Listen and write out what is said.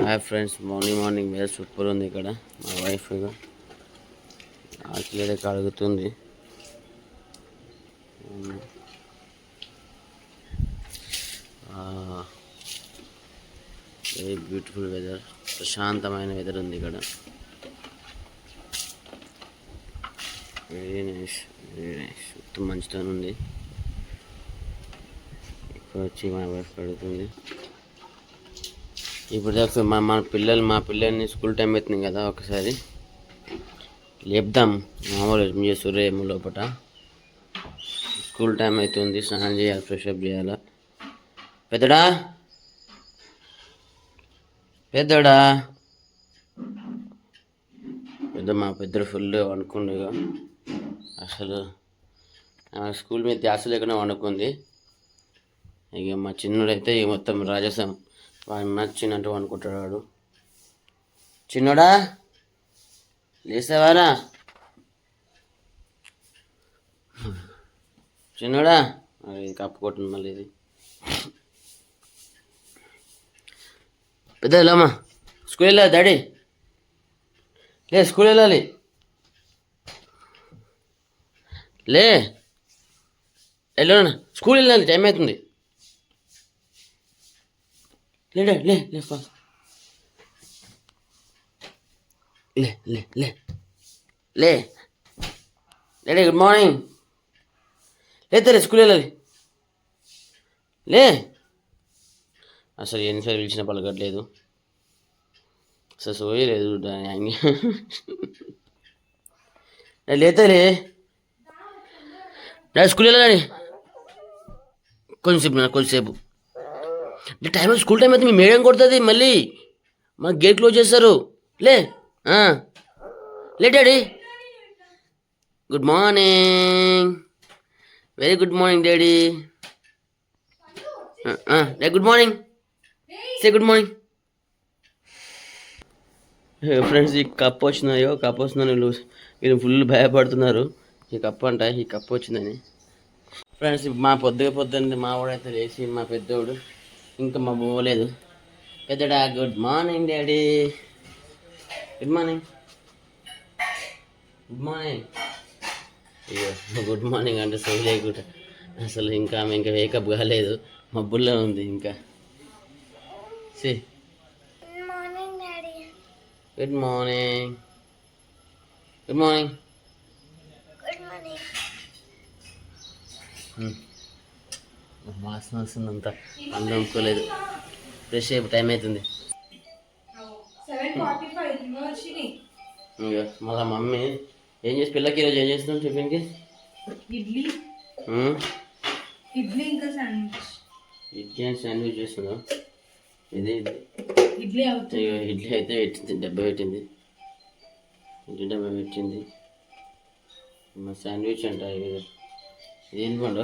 Hi friends, morning మీద super ఉంది. ఇక్కడ మా వైఫ్ ఆకలి కడుగుతుంది. వెరీ బ్యూటిఫుల్ వెదర్, ప్రశాంతమైన వెదర్ ఉంది ఇక్కడ. వెరీ నైస్ మొత్తం మంచిగా ఉంది. ఇక్కడ వచ్చి మా వైఫ్ కడుగుతుంది. ఇప్పుడు దాకా మా పిల్లల్ని స్కూల్ టైం అవుతుంది కదా, ఒకసారి లేపుదాం. మామూలు ఏం చేస్తారు ఏమో లోపల. స్కూల్ టైం అవుతుంది, స్నానం చేయాలి, ఫ్రెష్ అప్ చేయాలి. పెద్దడా మా పెద్దడు ఫుల్ వండుకుండు. అసలు స్కూల్ మీద ధ్యాస లేకుండా వండుకుంది. ఇక మా చిన్నోడైతే ఇక మొత్తం రాజసం, వాడిని నచ్చినట్టు అనుకుంటాడు వాడు. చిన్నోడా లేసావారా? చిన్నోడా అది కప్పు కొట్టింది మళ్ళీ. ఇది పెద్ద వెళ్ళమ్మా, స్కూల్ వెళ్ళాలి. డాడీ లే, స్కూల్ వెళ్ళాలి. లే వెళ్ళనా, స్కూల్ వెళ్ళాలి, టైం అవుతుంది. లే లే లే ఫాస్ట్ లే లే లే లే డాడీ గుడ్ మార్నింగ్. లేతారే, స్కూల్ వెళ్ళాలి. లే అసలు ఎన్నిసార్లు పిలిచిన పలకట్లేదు, అసలు సోయలేదు. లేతారే డాడీ, స్కూల్ వెళ్ళాలి. కొంచెంసేపు టైం, స్కూల్ టైం అయితే మీ మేడం కొడుతుంది, మళ్ళీ మా గేట్ క్లోజ్ చేస్తారు. లే లే daddy. Good morning, very good morning daddy. Good morning, say good morning. Friends, ఈ కప్పు వస్తుందని వీళ్ళు ఫుల్ భయపడుతున్నారు. ఈ కప్పు ఈ కప్పు వచ్చిందని. ఫ్రెండ్స్, మా పొద్దున్న మా వాడైతే లేచి, మా పెద్దోడు ఇంకా మా పోలేదు. పెద్దడా good morning daddy. Good morning అయ్యో, గుడ్ మార్నింగ్ అంటే సోలేకుండా అసలు ఇంకా వేకప్ కాలేదు, మబ్బుల్లో ఉంది ఇంకా. సి గుడ్ మార్నింగ్ వాసన వస్తుందంతా, అందుకోలేదు. ఫ్రెష్ అయిపోయి టైం అవుతుంది. మళ్ళీ మమ్మీ ఏం చేసి పిల్లకి ఈరోజు ఏం చేస్తున్నాం టిఫిన్కి? ఇడ్లీ అండ్ శాండ్విచ్ చేస్తున్నాం. ఇడ్లీ అయితే పెట్టింది, డబ్బా పెట్టింది. మా శాండ్విచ్ అంట. ఇదేంటి పండు?